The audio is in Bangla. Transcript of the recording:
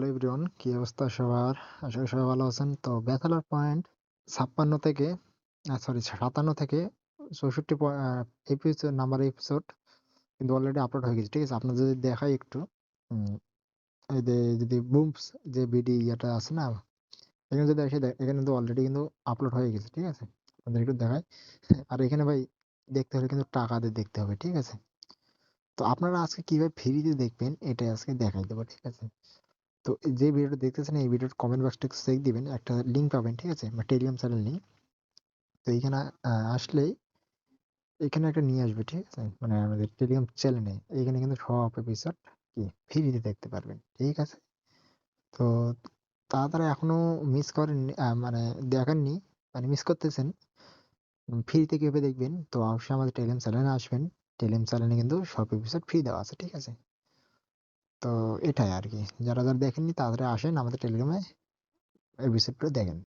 হ্যালো এভরিওয়ান, কি অবস্থা সবার? আশা করি সবাই ভালো আছেন। তো ব্যাচেলর পয়েন্ট ৫৬ থেকে ৫৭ থেকে ৬৪ এপিসোড কিন্তু অলরেডি আপলোড হয়ে গেছে। ঠিক আছে? আপনার যদি দেখাই একটু, উম এই যে যদি বুমস যে বিডি ইয়েটা আছে না? এখানে যদি এসে এখানে কিন্তু অলরেডি কিন্তু আপলোড হয়ে গেছে। ঠিক আছে? আপনাদের একটু দেখাই। আর এখানে ভাই দেখতে হলে কিন্তু টাকা দিয়ে দেখতে হবে। ঠিক আছে? তো আপনারা আজকে কিভাবে ফ্রিতে দেখবেন এটাই আজকে দেখাই দেবো। ঠিক আছে? তো যে ভিডিওটা দেখতেছেন এই ভিডিওর কমেন্ট বক্সটা একটু চেক দিবেন, একটা লিঙ্ক পাবেন। ঠিক আছে? আমার টেলিগ্রাম চ্যানেল লিঙ্ক। তো এইখানে আসলেই এখানে একটা নিয়ে আসবে। ঠিক আছে? মানে আমাদের টেলিগ্রাম চ্যানেলে এইখানে কিন্তু সব এপিসোড কি ফ্রিতে দেখতে পারবেন। ঠিক আছে? তো তাড়াতাড়ি এখনো মিস করেন, মানে দেখেননি, মানে মিস করতেছেন, ফ্রিতে কিভাবে দেখবেন? তো অবশ্যই আমাদের টেলিগ্রাম চ্যানেলে আসবেন। টেলিগ্রাম চ্যানেলে কিন্তু সব এপিসোড ফ্রি দেওয়া আছে। ঠিক আছে? তো এটাই আর কি, যারা যারা দেখেননি তাড়াতাড়ি আসেন আমাদের টেলিগ্রামে, এপিসোডটা দেখেন।